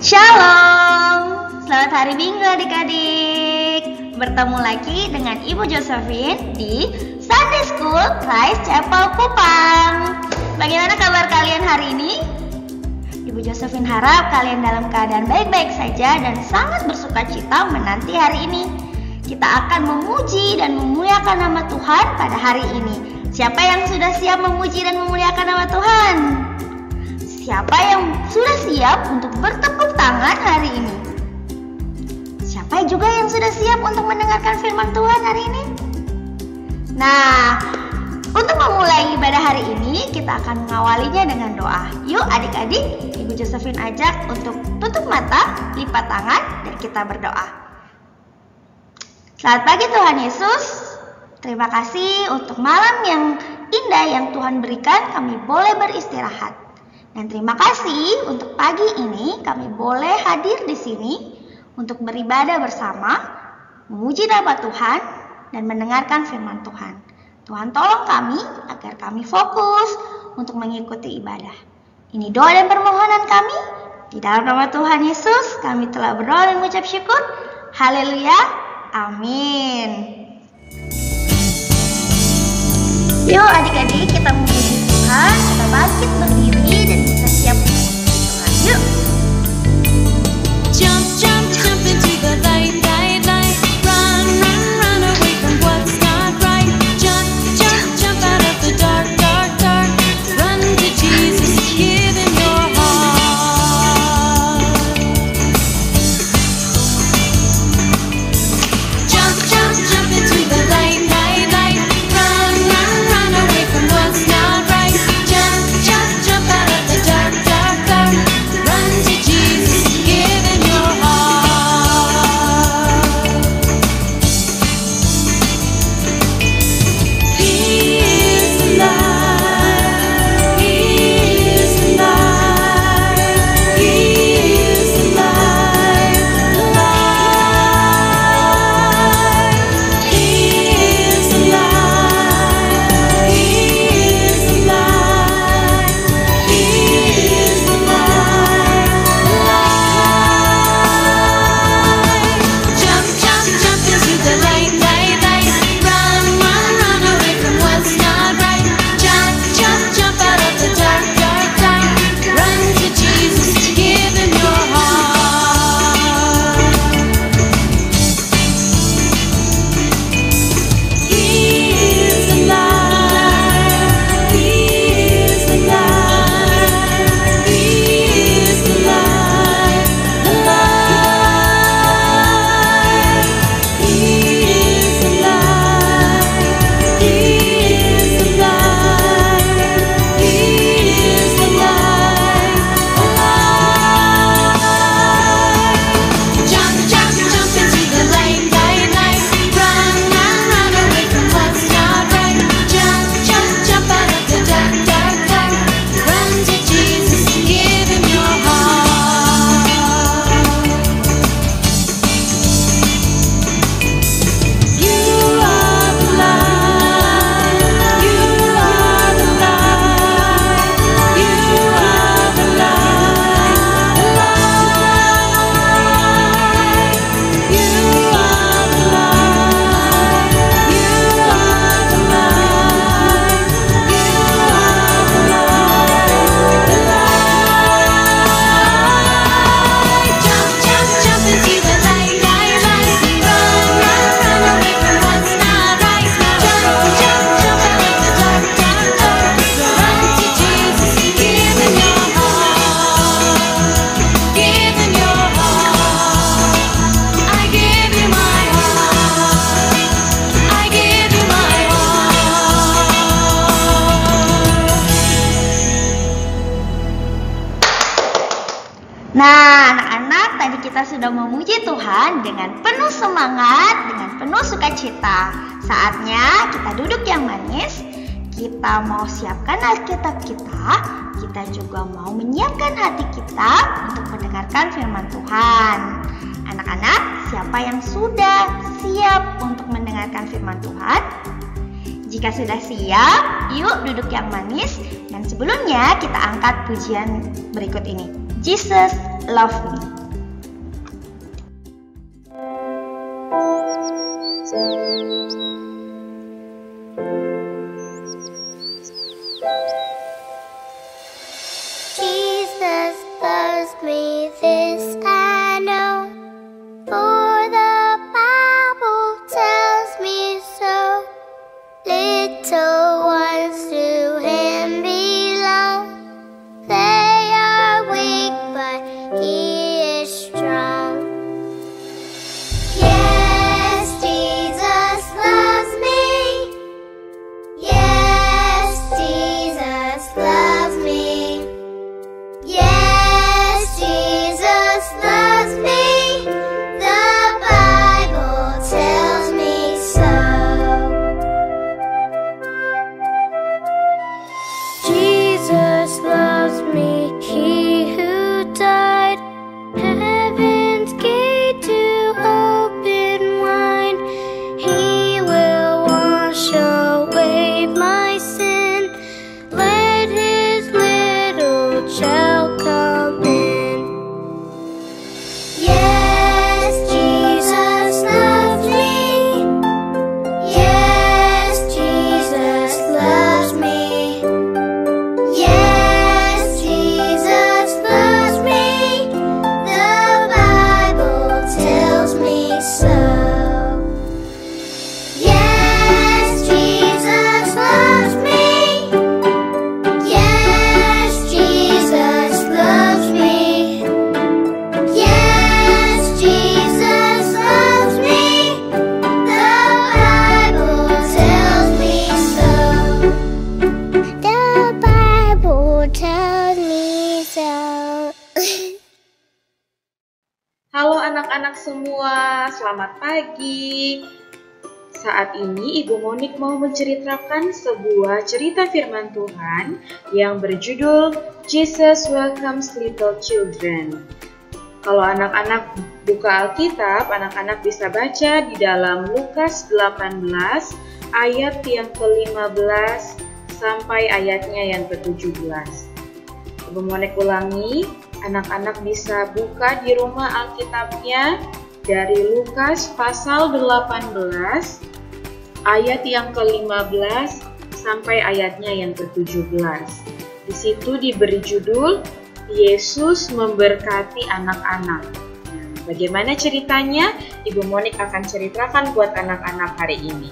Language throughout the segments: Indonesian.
Shalom, selamat hari Minggu adik-adik. Bertemu lagi dengan Ibu Josephine di Sunday School Christ Chapel Kupang. Bagaimana kabar kalian hari ini? Ibu Josephine harap kalian dalam keadaan baik-baik saja dan sangat bersuka cita menanti hari ini. Kita akan memuji dan memuliakan nama Tuhan pada hari ini. Siapa yang sudah siap memuji dan memuliakan nama Tuhan? Siapa yang sudah siap untuk bertepuk tangan hari ini? Siapa juga yang sudah siap untuk mendengarkan firman Tuhan hari ini? Nah, untuk memulai ibadah hari ini, kita akan mengawalinya dengan doa. Yuk adik-adik, Ibu Josephine ajak untuk tutup mata, lipat tangan, dan kita berdoa. Selamat pagi Tuhan Yesus. Terima kasih untuk malam yang indah yang Tuhan berikan, kami boleh beristirahat. Dan terima kasih untuk pagi ini kami boleh hadir di sini untuk beribadah bersama, memuji nama Tuhan, dan mendengarkan firman Tuhan. Tuhan tolong kami agar kami fokus untuk mengikuti ibadah. Ini doa dan permohonan kami. Di dalam nama Tuhan Yesus kami telah berdoa dan mengucap syukur. Haleluya. Amin. Yuk adik-adik, kita memuji Tuhan. Kita bangkit berdiri dan kita siap memuji Tuhan. Yuk. Jump, jump, jump into the light, light, light. Run, run, run away from what's not right. Jump, jump, jump out of the dark, dark, dark. Run to Jesus, give Him your heart. Jump, jump, jump into the light, light, light. Run, run, run away from what's not right. Jump, jump, jump out of the dark, dark, dark. Run to Jesus, give Him your heart. He is alive. He is alive. He is alive. Alive. He is alive. He is alive. He is alive. Alive. Jump, jump, jump into the light, light, light. Run, run, run away from what's not right. Jump, jump, jump out of the dark, dark, dark. Run to Jesus, give Him your heart. He is alive. He is alive. He is alive. Alive. He is alive. He is alive. He is alive. Alive. Jump, jump, jump into the light, light, light. Run, run, run away from what's not right. Jump, jump, jump out of the dark, dark, dark. Run to Jesus, give Him your heart. You are the light. You are the light. You are the light. Alive. You are the light. You are the light. You are the light. Alive. Jump, jump, jump into the light, light, light. Run, run, run away from what's not right. Jump, jump, jump out of the dark, dark, dark. Run to Jesus, give Him your heart. Give Him your heart. I give You my heart. I give You my heart. Nah, anak-anak, tadi kita sudah memuji Tuhan dengan penuh semangat, dengan penuh sukacita. Saatnya kita duduk yang manis. Kita mau siapkan Alkitab kita juga mau menyiapkan hati kita untuk mendengarkan firman Tuhan. Anak-anak, siapa yang sudah siap untuk mendengarkan firman Tuhan? Jika sudah siap, yuk duduk yang manis. Dan sebelumnya kita angkat pujian berikut ini. Jesus Love Me. Jesus loves me, this I know, for the Bible tells me so. Little ones to Him belong. They are weak, but He is strong. Yes, Jesus loves me. Yes, Jesus loves me. Yes, Jesus loves me. The Bible tells me so. Jesus loves me, He who died, heaven's gate to open wide. He will wash away my sin. Let His little child come in. Yes, Jesus loves me. Yes, Jesus loves me. Yes, Jesus loves me. The Bible tells me so. Yes, Jesus loves me. Yes, Jesus loves me. Yes, Jesus loves me. The Bible tells me so. The Bible tells me so. Halo anak-anak semua, selamat pagi. Saat ini Ibu Monik mau menceritakan sebuah cerita firman Tuhan yang berjudul Jesus Welcomes Little Children. Kalau anak-anak buka Alkitab, anak-anak bisa baca di dalam Lukas 18 ayat yang ke-15 sampai ayatnya yang ke-17. Ibu Monik ulangi, anak-anak bisa buka di rumah Alkitabnya dari Lukas pasal 18 ayat yang ke-15 sampai ayatnya yang ke-17. Di situ diberi judul Yesus memberkati anak-anak. Bagaimana ceritanya? Ibu Monik akan ceritakan buat anak-anak hari ini.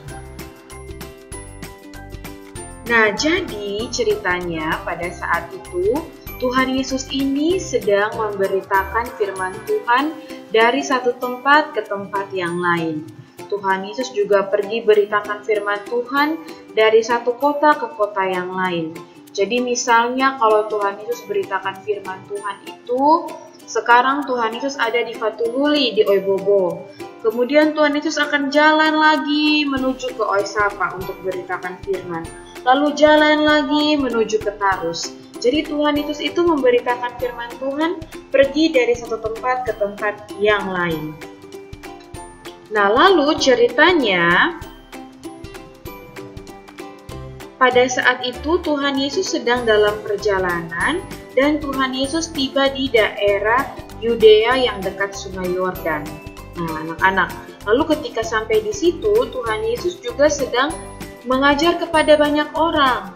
Nah, jadi ceritanya pada saat itu Tuhan Yesus ini sedang memberitakan firman Tuhan dari satu tempat ke tempat yang lain. Tuhan Yesus juga pergi beritakan firman Tuhan dari satu kota ke kota yang lain. Jadi misalnya kalau Tuhan Yesus beritakan firman Tuhan itu, sekarang Tuhan Yesus ada di Fatululi, di Oibobo. Kemudian Tuhan Yesus akan jalan lagi menuju ke Oisapa untuk beritakan firman. Lalu jalan lagi menuju ke Tarus. Jadi Tuhan Yesus itu memberitakan firman Tuhan pergi dari satu tempat ke tempat yang lain. Nah, lalu ceritanya pada saat itu Tuhan Yesus sedang dalam perjalanan dan Tuhan Yesus tiba di daerah Yudea yang dekat Sungai Yordan. Nah, anak-anak, lalu ketika sampai di situ Tuhan Yesus juga sedang mengajar kepada banyak orang.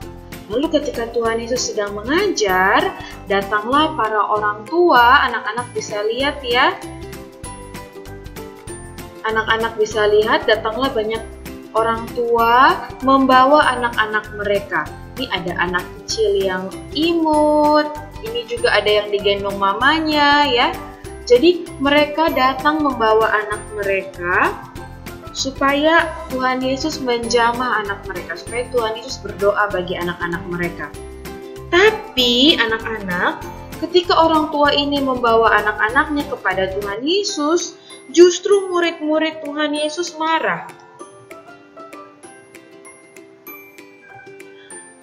Lalu ketika Tuhan Yesus sedang mengajar, datanglah para orang tua, anak-anak bisa lihat ya. Anak-anak bisa lihat datanglah banyak orang tua membawa anak-anak mereka. Ini ada anak kecil yang imut, ini juga ada yang digendong mamanya ya. Jadi mereka datang membawa anak mereka supaya Tuhan Yesus menjamah anak mereka, supaya Tuhan Yesus berdoa bagi anak-anak mereka. Tapi anak-anak, ketika orang tua ini membawa anak-anaknya kepada Tuhan Yesus, justru murid-murid Tuhan Yesus marah.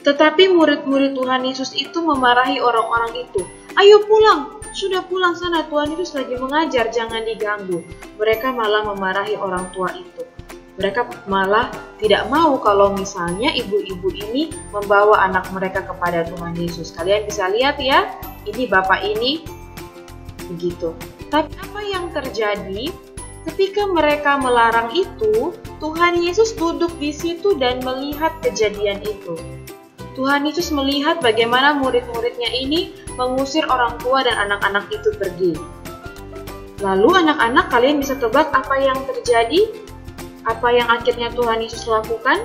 Tetapi murid-murid Tuhan Yesus itu memarahi orang-orang itu. Ayo pulang, sudah pulang sana, Tuhan Yesus lagi mengajar, jangan diganggu. Mereka malah memarahi orang tua itu. Mereka malah tidak mau kalau misalnya ibu-ibu ini membawa anak mereka kepada Tuhan Yesus. Kalian bisa lihat ya, ini bapak ini begitu. Tapi apa yang terjadi ketika mereka melarang itu? Tuhan Yesus duduk di situ dan melihat kejadian itu. Tuhan Yesus melihat bagaimana murid-muridnya ini mengusir orang tua dan anak-anak itu pergi. Lalu anak-anak, kalian bisa tebak apa yang terjadi? Apa yang akhirnya Tuhan Yesus lakukan?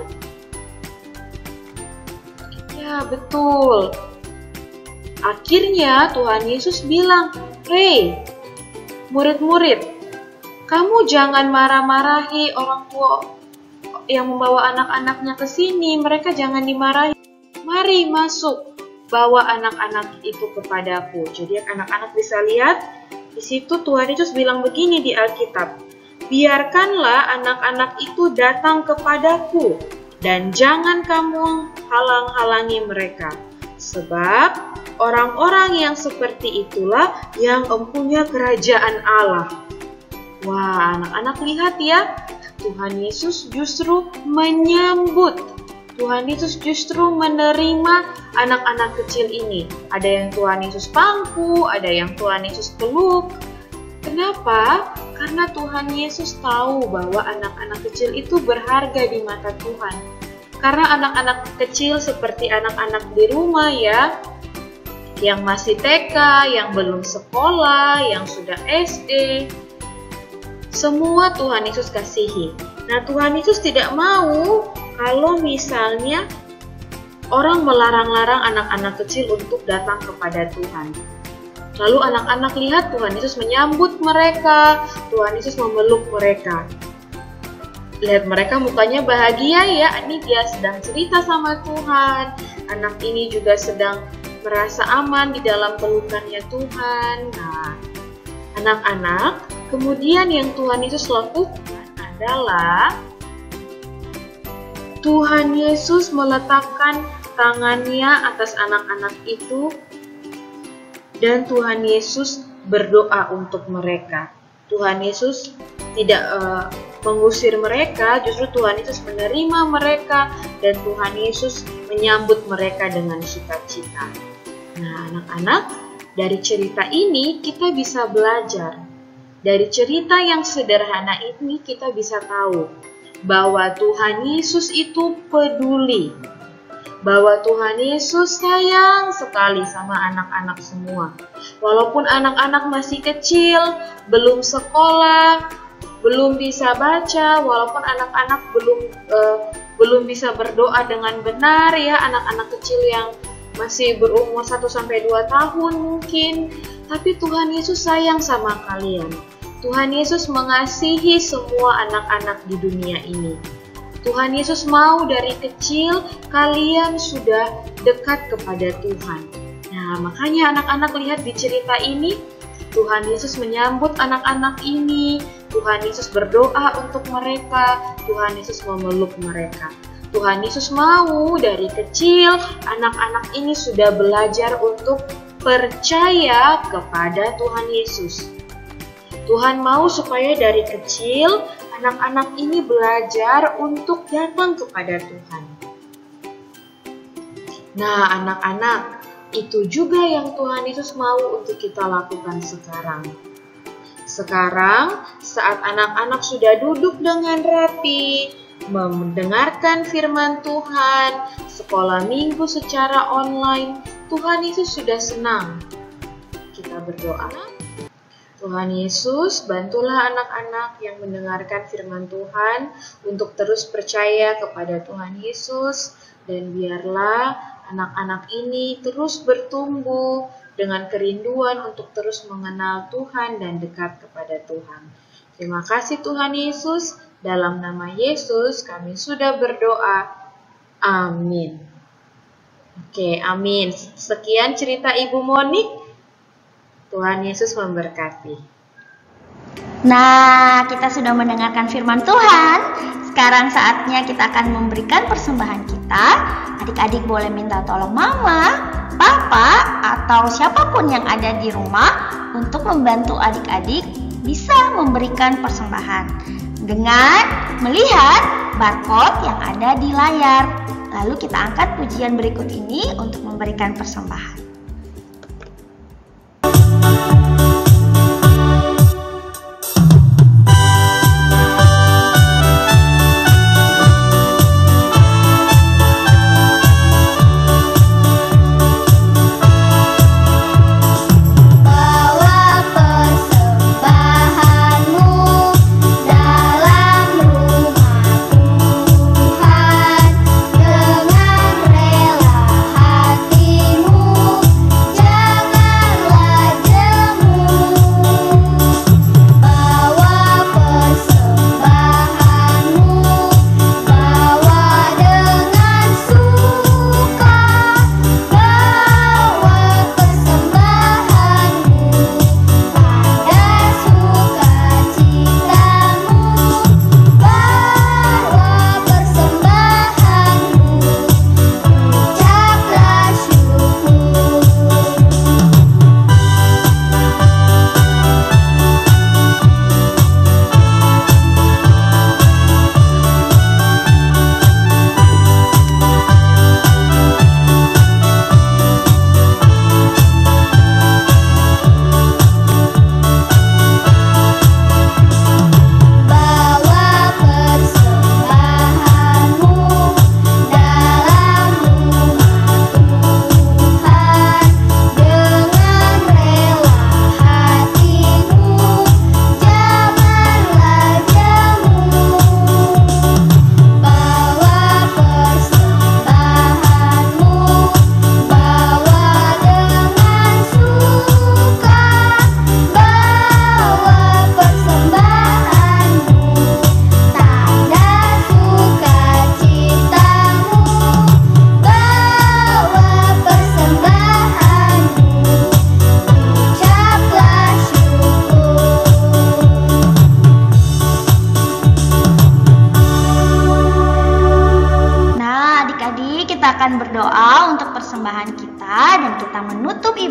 Ya, betul. Akhirnya Tuhan Yesus bilang, "Hei, murid-murid, kamu jangan marah-marahi orang tua yang membawa anak-anaknya ke sini. Mereka jangan dimarahi. Mari masuk, bawa anak-anak itu kepadaku." Jadi anak-anak bisa lihat di situ Tuhan Yesus bilang begini di Alkitab, "Biarkanlah anak-anak itu datang kepadaku dan jangan kamu halang-halangi mereka, sebab orang-orang yang seperti itulah yang mempunyai kerajaan Allah." Wah, anak-anak lihat ya, Tuhan Yesus justru menyambut. Tuhan Yesus justru menerima anak-anak kecil ini. Ada yang Tuhan Yesus pangku, ada yang Tuhan Yesus peluk. Kenapa? Karena Tuhan Yesus tahu bahwa anak-anak kecil itu berharga di mata Tuhan. Karena anak-anak kecil seperti anak-anak di rumah ya, yang masih TK, yang belum sekolah, yang sudah SD, semua Tuhan Yesus kasihi. Nah, Tuhan Yesus tidak mau kalau misalnya orang melarang-larang anak-anak kecil untuk datang kepada Tuhan. Lalu anak-anak lihat Tuhan Yesus menyambut mereka, Tuhan Yesus memeluk mereka. Lihat mereka mukanya bahagia ya, ini dia sedang cerita sama Tuhan. Anak ini juga sedang merasa aman di dalam pelukannya Tuhan. Nah, anak-anak, kemudian yang Tuhan Yesus lakukan adalah Tuhan Yesus meletakkan tangannya atas anak-anak itu dan Tuhan Yesus berdoa untuk mereka. Tuhan Yesus tidak mengusir mereka, justru Tuhan Yesus menerima mereka dan Tuhan Yesus menyambut mereka dengan sukacita. Nah, anak-anak, dari cerita ini kita bisa belajar. Dari cerita yang sederhana ini kita bisa tahu bahwa Tuhan Yesus itu peduli, bahwa Tuhan Yesus sayang sekali sama anak-anak semua. Walaupun anak-anak masih kecil, belum sekolah, belum bisa baca, walaupun anak-anak belum bisa berdoa dengan benar ya, anak-anak kecil yang masih berumur 1-2 tahun mungkin, tapi Tuhan Yesus sayang sama kalian. Tuhan Yesus mengasihi semua anak-anak di dunia ini. Tuhan Yesus mau dari kecil kalian sudah dekat kepada Tuhan. Nah, makanya anak-anak lihat di cerita ini, Tuhan Yesus menyambut anak-anak ini, Tuhan Yesus berdoa untuk mereka, Tuhan Yesus memeluk mereka. Tuhan Yesus mau dari kecil anak-anak ini sudah belajar untuk percaya kepada Tuhan Yesus. Tuhan mau supaya dari kecil anak-anak ini belajar untuk datang kepada Tuhan. Nah, anak-anak, itu juga yang Tuhan Yesus mau untuk kita lakukan sekarang. Sekarang, saat anak-anak sudah duduk dengan rapi, mendengarkan firman Tuhan, sekolah minggu secara online, Tuhan Yesus sudah senang. Kita berdoa. Tuhan Yesus, bantulah anak-anak yang mendengarkan firman Tuhan untuk terus percaya kepada Tuhan Yesus, dan biarlah anak-anak ini terus bertumbuh dengan kerinduan untuk terus mengenal Tuhan dan dekat kepada Tuhan. Terima kasih Tuhan Yesus, dalam nama Yesus kami sudah berdoa. Amin. Oke, amin. Sekian cerita Ibu Monik. Tuhan Yesus memberkati. Nah, kita sudah mendengarkan firman Tuhan. Sekarang saatnya kita akan memberikan persembahan kita. Adik-adik boleh minta tolong mama, papa, atau siapapun yang ada di rumah untuk membantu adik-adik bisa memberikan persembahan dengan melihat barcode yang ada di layar. Lalu kita angkat pujian berikut ini untuk memberikan persembahan.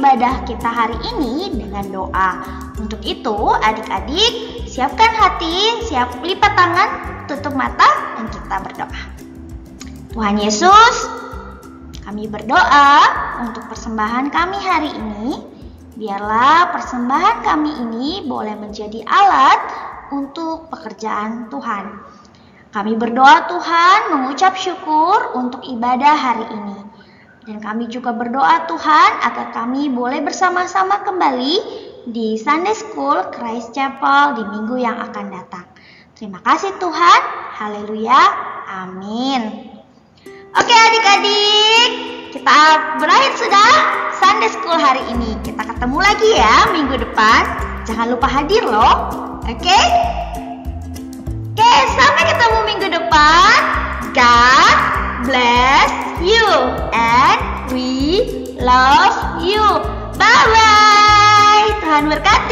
ibadah kita hari ini dengan doa. Untuk itu, adik-adik siapkan hati, siap lipat tangan, tutup mata, dan kita berdoa. Tuhan Yesus, kami berdoa untuk persembahan kami hari ini. Biarlah persembahan kami ini boleh menjadi alat untuk pekerjaan Tuhan. Kami berdoa Tuhan mengucap syukur untuk ibadah hari ini. Dan kami juga berdoa Tuhan agar kami boleh bersama-sama kembali di Sunday School Christ Chapel di minggu yang akan datang. Terima kasih Tuhan. Haleluya. Amin. Oke adik-adik, kita berakhir sudah Sunday School hari ini. Kita ketemu lagi ya minggu depan. Jangan lupa hadir loh. Oke, sampai ketemu minggu depan. God bless you and we love you. Bye-bye. Tuhan berkati.